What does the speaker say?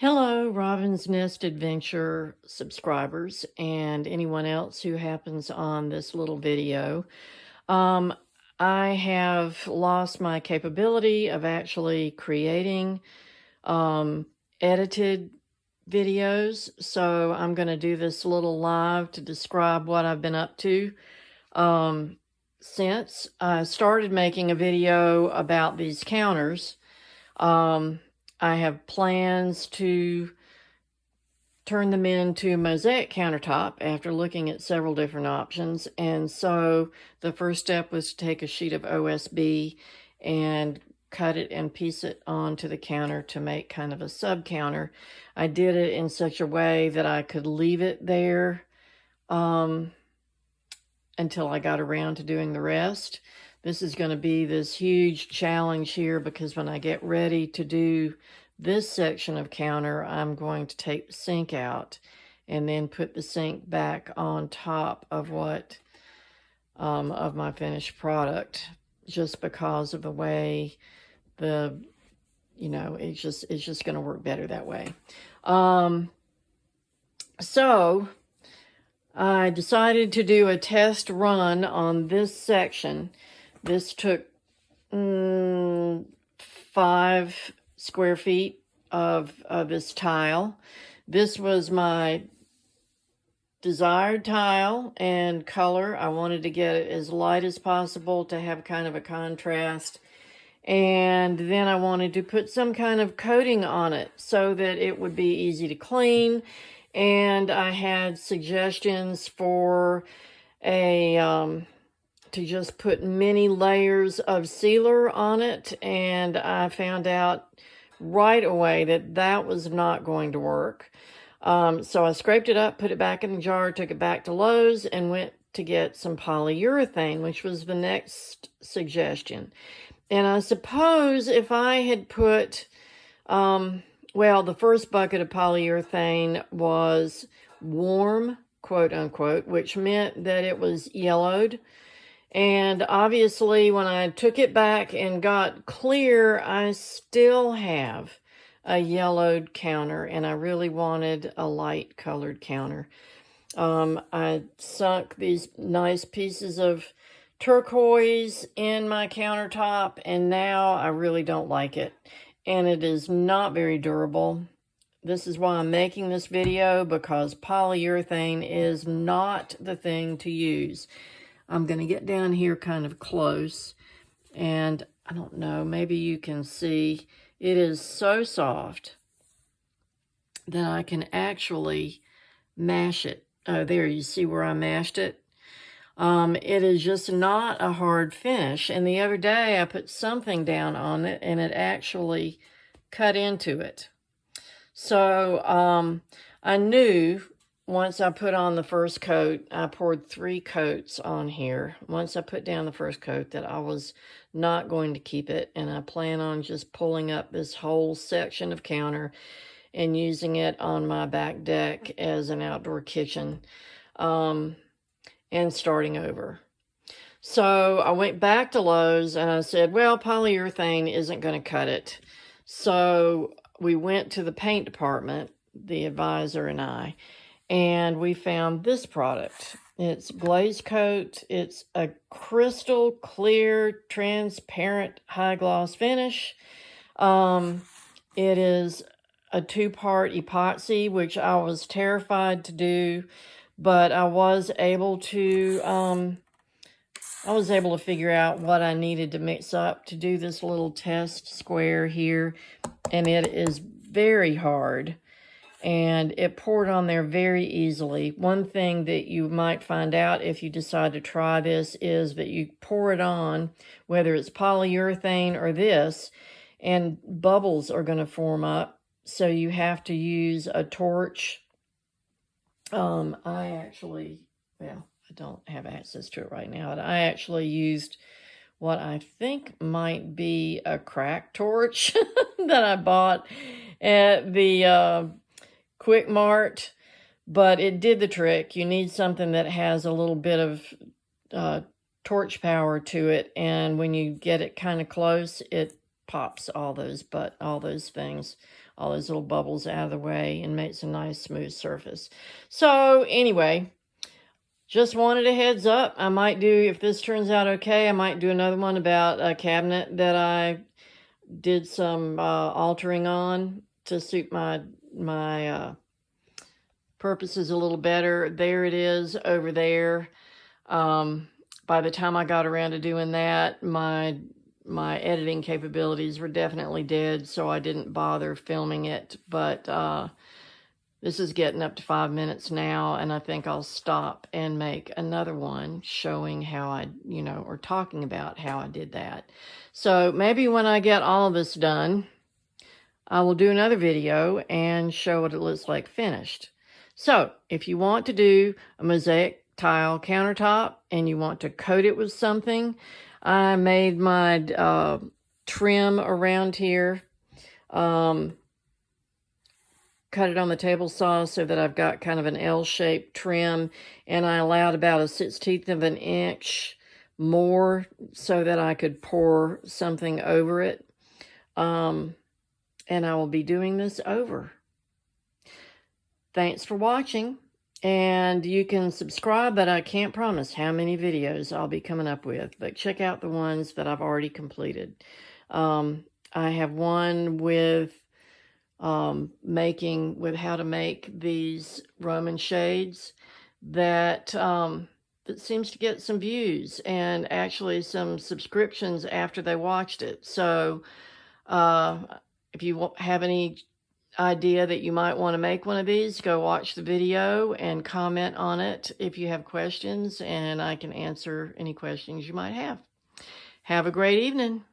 Hello, Robin's Nest Adventure subscribers and anyone else who happens on this little video. Um, I have lost my capability of actually creating edited videos, so I'm going to do this little live to describe what I've been up to since I started making a video about these counters. I have plans to turn them into mosaic countertop after looking at several different options. And so the first step was to take a sheet of OSB and cut it and piece it onto the counter to make kind of a sub-counter. I did it in such a way that I could leave it there until I got around to doing the rest. This is going to be this huge challenge here because when I get ready to do this section of counter, I'm going to take the sink out and then put the sink back on top of what of my finished product, just because of the way it's just going to work better that way. So I decided to do a test run on this section. This took 5 square feet of this tile. This was my desired tile and color. I wanted to get it as light as possible to have kind of a contrast. And then I wanted to put some kind of coating on it so that it would be easy to clean. And I had suggestions for to just put many layers of sealer on it, and I found out right away that that was not going to work. So I scraped it up, put it back in the jar, took it back to Lowe's, and went to get some polyurethane, which was the next suggestion. And I suppose if I had put, the first bucket of polyurethane was warm, quote unquote, which meant that it was yellowed. And obviously, when I took it back and got clear, I still have a yellowed counter, and I really wanted a light colored counter. I sunk these nice pieces of turquoise in my countertop, and now I really don't like it. And it is not very durable. This is why I'm making this video, because polyurethane is not the thing to use. I'm going to get down here kind of close, and I don't know, maybe you can see it is so soft that I can actually mash it. Oh, there, you see where I mashed it? It is just not a hard finish, and the other day I put something down on it, and it actually cut into it. So I knew once I put on the first coat, I poured 3 coats on here. Once I put down the first coat, that I was not going to keep it, and I plan on just pulling up this whole section of counter and using it on my back deck as an outdoor kitchen, and starting over. So I went back to Lowe's and I said, well, polyurethane isn't going to cut it. So we went to the paint department, the advisor and I, and we found this product. It's Glaze Coat. It's a crystal clear, transparent, high gloss finish. It is a 2-part epoxy, which I was terrified to do, but I was able to figure out what I needed to mix up to do this little test square here, and it is very hard. And it poured on there very easily. One thing that you might find out if you decide to try this is that you pour it on, whether it's polyurethane or this, and bubbles are going to form up. So you have to use a torch. I don't have access to it right now. But I actually used what I think might be a crack torch that I bought at the Quick Mart, but it did the trick. You need something that has a little bit of torch power to it, and when you get it kind of close, it pops all those things all those little bubbles out of the way and makes a nice smooth surface. So anyway, just wanted a heads up. I might do, if this turns out okay, I might do another one about a cabinet that I did some altering on to suit my purposes a little better. There it is over there. By the time I got around to doing that, my editing capabilities were definitely dead, so I didn't bother filming it. But this is getting up to 5 minutes now, and I think I'll stop and make another one showing how I, or talking about how I did that. So maybe when I get all of this done, I will do another video and show what it looks like finished. So if you want to do a mosaic tile countertop and you want to coat it with something, I made my trim around here, cut it on the table saw so that I've got kind of an L-shaped trim, and I allowed about a 1/16 of an inch more so that I could pour something over it. And I will be doing this over. Thanks for watching, and you can subscribe, but I can't promise how many videos I'll be coming up with, but check out the ones that I've already completed. I have one with how to make these Roman shades that that seems to get some views and actually some subscriptions after they watched it. So if you have any idea that you might want to make one of these, go watch the video and comment on it if you have questions, and I can answer any questions you might have. Have a great evening.